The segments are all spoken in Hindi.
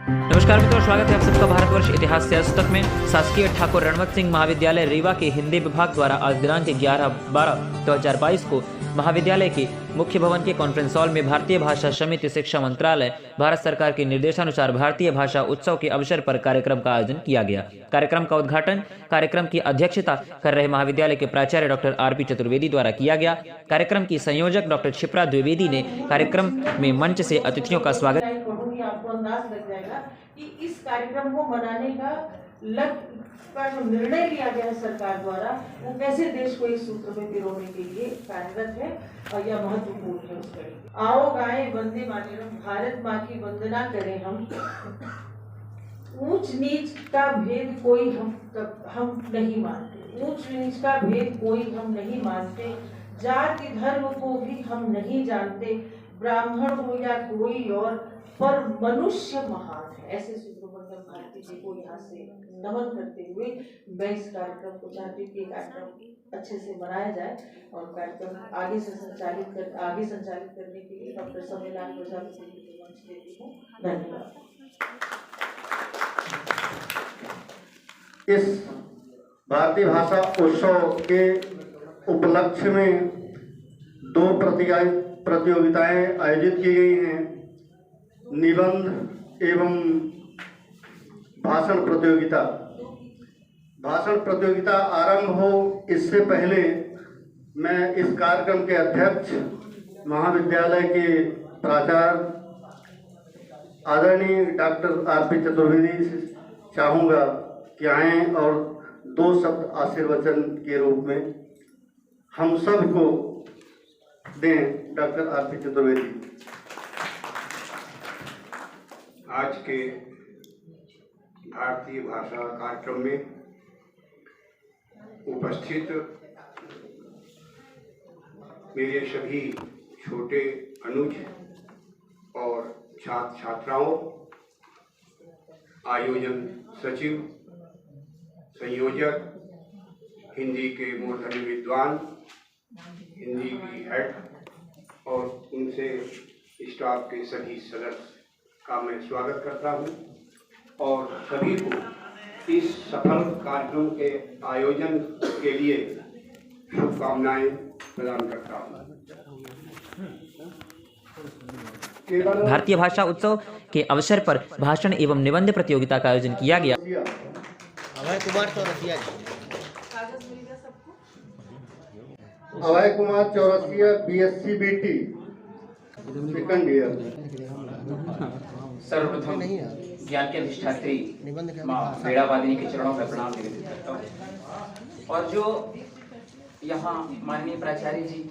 नमस्कार मित्रों, स्वागत है आप सबका भारतवर्ष इतिहास से आज तक में। शासकीय ठाकुर रणवत सिंह महाविद्यालय रीवा के हिंदी विभाग द्वारा आज दिनांक 11/12/2022 को महाविद्यालय के मुख्य भवन के कॉन्फ्रेंस हॉल में भारतीय भाषा समिति शिक्षा मंत्रालय भारत सरकार के निर्देशानुसार भारतीय भाषा उत्सव के अवसर पर कार्यक्रम का आयोजन किया गया। कार्यक्रम का उद्घाटन कार्यक्रम की अध्यक्षता कर रहे महाविद्यालय के प्राचार्य डॉक्टर आर.पी. चतुर्वेदी द्वारा किया गया। कार्यक्रम की संयोजक डॉक्टर क्षिप्रा द्विवेदी ने कार्यक्रम में मंच से अतिथियों का स्वागत। आपको अंदाज लग जाएगा कि इस कार्यक्रम को मनाने का जो निर्णय लिया गया है सरकार द्वारा, वो कैसे देश को इस सूत्र में पिरोने के लिए कार्यरत है और यह महत्वपूर्ण है। उसका आओ गाएं वंदे मातरम, भारत माँ की वंदना करें हम। ऊंच नीच का भेद कोई हम नहीं मानते, ऊंच नीच का भेद कोई हम नहीं मानते, जाति धर्म को भी हम नहीं जानते, ब्राह्मण हो या कोई और, पर मनुष्य महान है। ऐसे सुब्रमण्यम भारती जी को यहाँ से नमन करते हुए मैं इस कार्यक्रम को चाहती हूँ कि कार्यक्रम अच्छे से मनाया जाए और कार्यक्रम आगे संचालित करने के लिए डॉक्टर सम्मेलन प्रजापति जी को मंच देती हूँ। धन्यवाद। इस भारतीय भाषा उत्सव के उपलक्ष्य में 2 प्रतियोगिताएं आयोजित की गई हैं। निबंध एवं भाषण प्रतियोगिता। भाषण प्रतियोगिता आरंभ हो इससे पहले मैं इस कार्यक्रम के अध्यक्ष महाविद्यालय के प्राचार्य आदरणीय डॉक्टर आर.पी. चतुर्वेदी से चाहूँगा कि आएँ और 2 शब्द आशीर्वचन के रूप में हम सब को दें। Doctor R P. चतुर्वेदी। आज के भारतीय भाषा कार्यक्रम में उपस्थित मेरे सभी छोटे अनुज और छात्र छात्राओं, आयोजन सचिव, संयोजक, हिंदी के मूर्धन्य विद्वान, हिंदी की हेड और उनसे स्टाफ के सभी सदस्य का मैं स्वागत करता हूं और सभी को इस सफल कार्यक्रम के आयोजन के लिए शुभकामनाएं प्रदान करता हूं। भारतीय भाषा उत्सव के अवसर पर भाषण एवं निबंध प्रतियोगिता का आयोजन किया गया। Abhay Kumar Chaurasia BSc BT second year. सर्वप्रथम ज्ञान के अधिष्ठात्री माँ वेड़ावादिनी के चरणों पर प्रणाम निवेदित करता हूँ और जो यहाँ माननीय प्राचार्य जी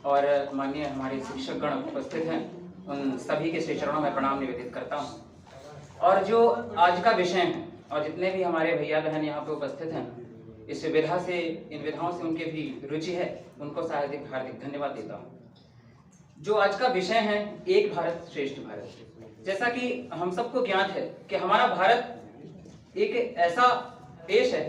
और माननीय हमारे शिक्षकगण उपस्थित हैं, उन सभी के श्री चरणों में प्रणाम निवेदित करता हूँ। और जो आज का विषय है और जितने भी हमारे भैया बहन यहाँ पे उपस्थित हैं, इस विधा से, इन विधाओं से उनके भी रुचि है, उनको हार्दिक हार्दिक धन्यवाद देता हूँ। जो आज का विषय है, एक भारत श्रेष्ठ भारत। जैसा कि हम सबको ज्ञात है कि हमारा भारत एक ऐसा देश है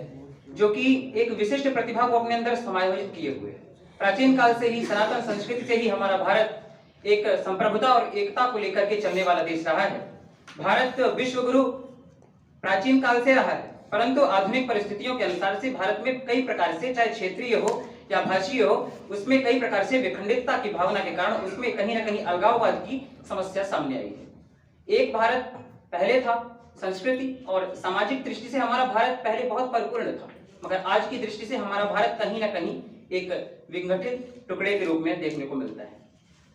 जो कि एक विशिष्ट प्रतिभा को अपने अंदर समायोजित किए हुए है। प्राचीन काल से ही, सनातन संस्कृति से ही हमारा भारत एक संप्रभुता और एकता को लेकर के चलने वाला देश रहा है। भारत विश्व गुरु प्राचीन काल से रहा है, परंतु आधुनिक परिस्थितियों के अनुसार से भारत में कई प्रकार से, चाहे क्षेत्रीय हो या भाषीय हो, उसमें कई प्रकार से विखंडितता की भावना के कारण उसमें कहीं ना कहीं अलगाववाद की समस्या सामने आई है। एक भारत पहले था, संस्कृति और सामाजिक दृष्टि से हमारा भारत पहले बहुत परिपूर्ण था, मगर आज की दृष्टि से हमारा भारत कहीं ना कहीं एक विघटित टुकड़े के रूप में देखने को मिलता है,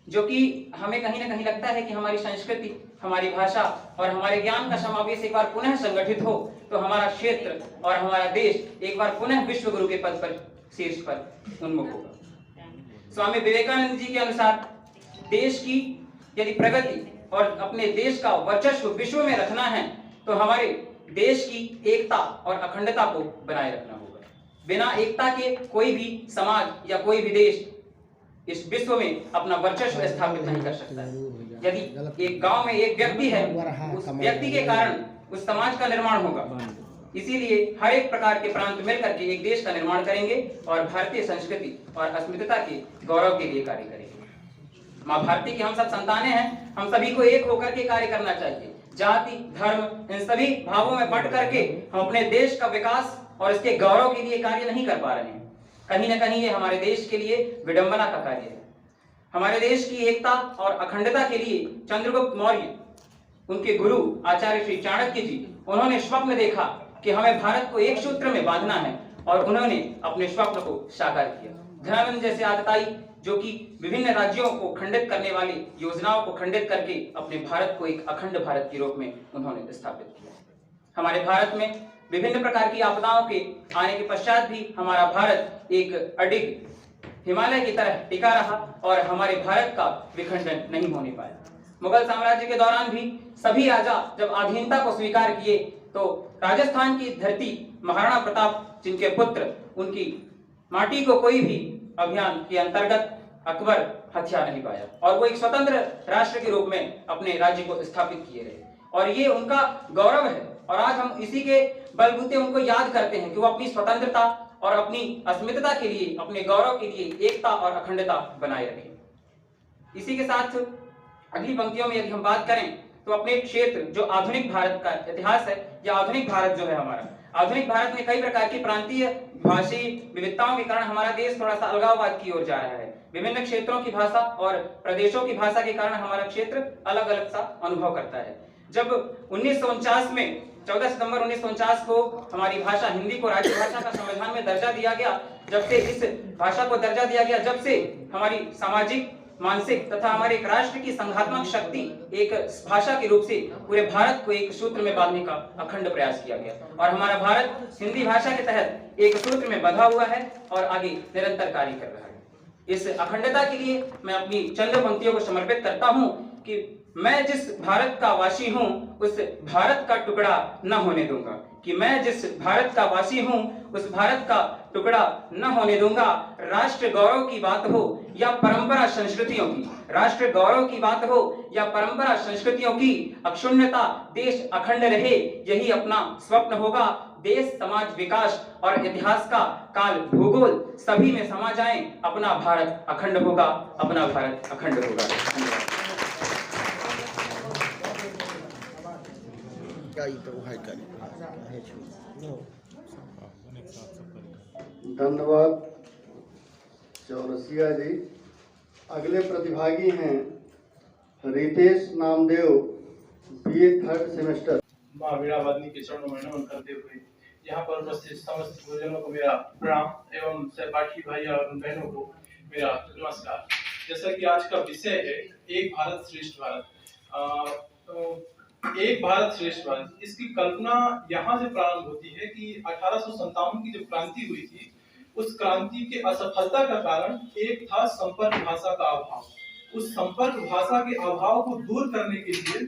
जो कि हमें कहीं ना कहीं लगता है कि हमारी संस्कृति, हमारी भाषा और हमारे ज्ञान का समावेश एक बार पुनः संगठित हो तो हमारा क्षेत्र और हमारा देश एक बार पुनः विश्व गुरु के पद पर, शीर्ष पर उन्मुख होगा। स्वामी विवेकानंद जी के अनुसार देश की यदि प्रगति और अपने देश का वर्चस्व विश्व में रखना है तो हमारे देश की एकता और अखंडता को बनाए रखना होगा। बिना एकता के कोई भी समाज या कोई भी देश इस विश्व में अपना वर्चस्व स्थापित नहीं कर सकता है। यदि एक गांव में एक व्यक्ति है, उस व्यक्ति के कारण उस समाज का निर्माण होगा। इसीलिए हर एक प्रकार के प्रांत मिलकर के एक देश का निर्माण करेंगे और भारतीय संस्कृति और अस्मिता के गौरव के लिए कार्य करेंगे। माँ भारती की हम सब संतानें हैं, हम सभी को एक होकर के कार्य करना चाहिए। जाति, धर्म, इन सभी भावों में बंट करके हम अपने देश का विकास और इसके गौरव के लिए कार्य नहीं कर पा रहे हैं। कहीं ना कहीं ये हमारे देश के लिए विडंबना का कार्य है। हमारे देश की एकता और अखंडता के लिए चंद्रगुप्त मौर्य, उनके गुरु आचार्य श्री चाणक्य जी, उन्होंने स्वप्न देखा कि हमें भारत को एक सूत्र में बांधना है और उन्होंने अपने स्वप्न को साकार किया। ध्यानचंद जैसे आतताई जो कि विभिन्न राज्यों को खंडित करने वाली योजनाओं को खंडित करके अपने भारत को एक अखंड भारत के रूप में उन्होंने स्थापित किया। हमारे भारत में विभिन्न प्रकार की आपदाओं के आने के पश्चात भी हमारा भारत एक अडिग हिमालय की तरह टिका रहा और हमारे भारत का विखंडन नहीं होने पाया। मुगल साम्राज्य के दौरान भी सभी राजा जब अधीनता को स्वीकार किए तो राजस्थान की धरती महाराणा प्रताप जिनके पुत्र, उनकी माटी को कोई भी अभियान के अंतर्गत अकबर हथिया नहीं पाया और वो एक स्वतंत्र राष्ट्र के रूप में अपने राज्य को स्थापित किए रहे और ये उनका गौरव है। और आज हम इसी के बलबूते उनको याद करते हैं कि वो अपनी स्वतंत्रता और अपनी अस्मिता के लिए, अपने गौरव के लिए एकता और अखंडता बनाए रखें। इसी के साथ अगली पंक्तियों में यदि हम बात करें तो अपने क्षेत्र जो आधुनिक भारत का इतिहास है या आधुनिक भारत जो है हमारा, आधुनिक भारत में कई प्रकार की प्रांतीय भाषाई विविधताओं के कारण हमारा देश थोड़ा सा अलगाववाद की ओर जा रहा है। विभिन्न क्षेत्रों की भाषा और प्रदेशों की भाषा के कारण हमारा क्षेत्र अलग अलग सा अनुभव करता है। जब 1949 में 14 सितंबर 1949 को हमारी भाषा हिंदी को राज्य भाषा का संविधान में दर्जा दिया गया, जब से इस भाषा को दर्जा दिया गया, जब से हमारी सामाजिक, मानसिक तथा हमारे एक राष्ट्र की संघात्मक शक्ति एक भाषा के रूप से पूरे भारत को एक सूत्र में बांधने का अखंड प्रयास किया गया और हमारा भारत हिंदी भाषा के तहत एक सूत्र में बंधा हुआ है और आगे निरंतर कार्य कर रहा है। इस अखंडता के लिए मैं अपनी चंद पंक्तियों को समर्पित करता हूं कि मैं जिस भारत का वासी हूं उस भारत का टुकड़ा न होने दूंगा, कि मैं जिस भारत का वासी हूं उस भारत का टुकड़ा न होने दूंगा। राष्ट्र गौरव की बात हो या परंपरा संस्कृतियों की, राष्ट्र गौरव की बात हो या परंपरा संस्कृतियों की, अक्षुण्णता देश अखंड रहे यही अपना स्वप्न होगा। देश, समाज, विकास और इतिहास का काल, भूगोल सभी में समा जाएं, अपना भारत अखंड होगा, अपना भारत अखंड होगा। धन्यवाद चौरसिया जी। अगले प्रतिभागी हैं Ritesh Namdev, BA 3rd semester. माँ वीणावादिनी के चरणों में नमन करते हुए यहाँ पर उपस्थित समस्त गुरुजनों को मेरा प्रणाम एवं सहपाठी भाई और बहनों को मेरा नमस्कार। जैसा कि आज का विषय है एक भारत श्रेष्ठ भारत, तो एक भारत श्रेष्ठ भारत, इसकी कल्पना यहाँ से प्रारंभ होती है कि 1857 की जब क्रांति हुई थी, उस क्रांति के असफलता का कारण एक था संपर्क भाषा का अभाव। उस संपर्क भाषा के अभाव को दूर करने के लिए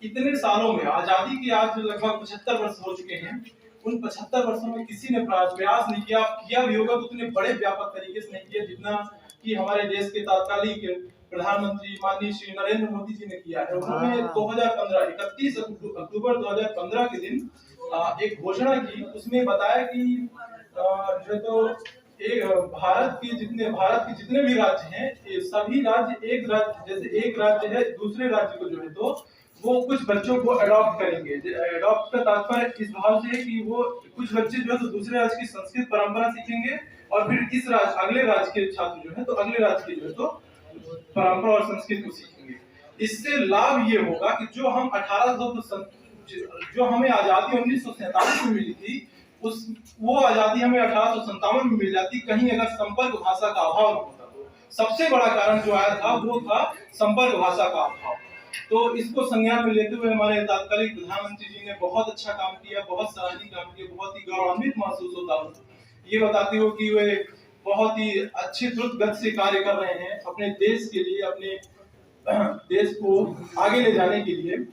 इतने सालों में, आजादी के आज लगभग 75 वर्ष हो चुके हैं, उन 75 वर्षों में किसी ने प्रयास नहीं किया भी होगा तो उतने बड़े व्यापक तरीके से नहीं किया जितना कि हमारे देश के तत्कालीन प्रधानमंत्री माननीय श्री नरेंद्र मोदी जी ने किया है। उन्होंने 2015 31 अक्टूबर 2015 के दिन एक घोषणा की, उसमें बताया कि जो तो एक भारत के जितने भी राज्य हैं, सभी राज्य एक राज्य, जैसे एक राज्य है दूसरे राज्य को जो है तो वो कुछ बच्चों को अडॉप्ट करेंगे। अडॉप्ट का तात्पर्य इस भाव से है कि वो कुछ बच्चे जो है तो दूसरे राज्य की संस्कृत परंपरा सीखेंगे और फिर इस राज्य, अगले राज्य के छात्र जो है तो अगले राज्य के जो है तो परंपरा और संस्कृत को सीखेंगे। इससे लाभ ये होगा कि जो हम जो हमें आजादी 1947 में मिली थी, वो आजादी हमें 1857 में मिल जाती कहीं अगर संपर्क भाषा का अभाव न होता तो। सबसे बड़ा कारण जो आया था वो था संपर्क भाषा का अभाव। तो इसको संज्ञान में लेते हुए हमारे तत्कालीन प्रधानमंत्री जी ने बहुत अच्छा काम किया, बहुत सराहनीय काम किया, बहुत ही गौरवान्वित महसूस होता है ये बताते हो कि वे बहुत ही अच्छी द्रुत गति से कार्य कर रहे हैं अपने देश के लिए, अपने देश को आगे ले जाने के लिए।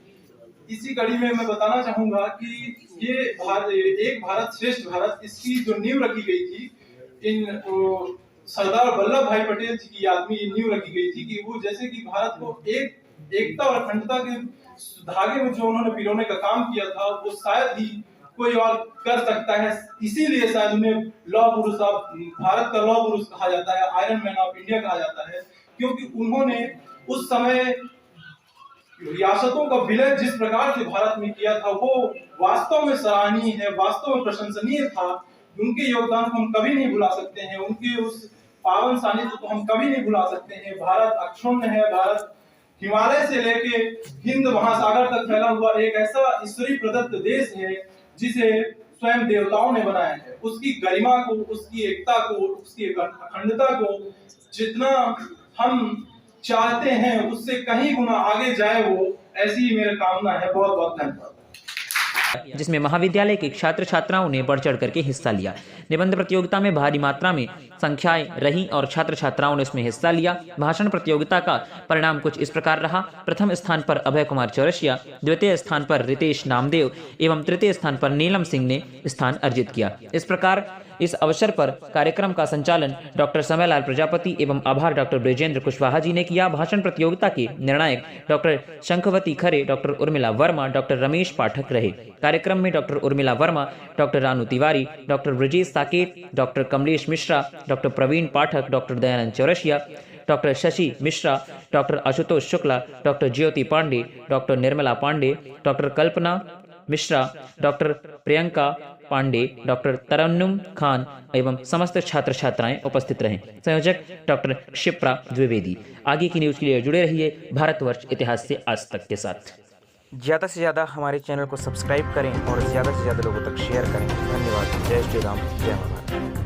इसी कड़ी में मैं बताना चाहूंगा कि ये एक भारत श्रेष्ठ भारत, इसकी जो नींव रखी गई थी, इन सरदार वल्लभ भाई पटेल जी की याद में ये नींव रखी गई थी कि वो जैसे कि भारत को एकता और अखंडता के धागे में जो उन्होंने पिरोने का काम किया था, वो शायद ही कोई और कर सकता है। इसीलिए शायद उन्हें लौह पुरुष, भारत का लौह पुरुष कहा जाता है, आयरन मैन ऑफ इंडिया कहा जाता है, क्योंकि उन्होंने उस समय रियासतों का विलय जिस प्रकार से भारत में किया था वो वास्तव में सराहनीय है, वास्तव में प्रशंसनीय था। उनके योगदान को हम कभी नहीं भुला सकते हैं, उनके उस पावन सानिध्य को हम कभी नहीं भुला सकते हैं। भारत अक्षुण्ण है, भारत हिमालय से लेके हिंद महासागर तक फैला हुआ एक ऐसा ईश्वरी प्रदत्त देश है जिसे स्वयं देवताओं ने बनाया है। उसकी गरिमा को, उसकी एकता को, उसकी अखंडता को जितना हम चाहते हैं उससे कहीं गुना आगे जाए वो, ऐसी मेरी कामना है। बहुत बहुत धन्यवाद। जिसमें महाविद्यालय के छात्र छात्राओं ने बढ़ चढ़ करके हिस्सा लिया। निबंध प्रतियोगिता में भारी मात्रा में संख्याएं रही और छात्र छात्राओं ने उसमें हिस्सा लिया। भाषण प्रतियोगिता का परिणाम कुछ इस प्रकार रहा। प्रथम स्थान पर अभय कुमार चौरसिया, द्वितीय स्थान पर रितेश नामदेव एवं तृतीय स्थान पर नीलम सिंह ने स्थान अर्जित किया। इस प्रकार इस अवसर पर कार्यक्रम का संचालन डॉक्टर समयलाल प्रजापति एवं आभार डॉक्टर ब्रजेंद्र कुशवाहा जी ने किया। भाषण प्रतियोगिता के निर्णायक doctor Shankhvati Khare, doctor Urmila Verma, doctor Ramesh Pathak रहे। कार्यक्रम में doctor Urmila Verma, doctor Ranu Tiwari, doctor Brajesh Saket, doctor Kamlesh Mishra, doctor Praveen Pathak, doctor Dayanand Chaurasia, doctor Shashi Mishra, doctor Ashutosh Shukla, doctor Jyoti Pandey, doctor Nirmala Pandey, doctor Kalpana Mishra, doctor Priyanka Pandey, doctor Tarannum Khan एवं समस्त छात्र छात्राएं उपस्थित रहे। संयोजक डॉक्टर शिप्रा द्विवेदी। आगे की न्यूज के लिए जुड़े रहिए भारतवर्ष इतिहास से आज तक के साथ। ज़्यादा से ज़्यादा हमारे चैनल को सब्सक्राइब करें और ज़्यादा से ज़्यादा लोगों तक शेयर करें। धन्यवाद। जय श्री राम, जय महाराज।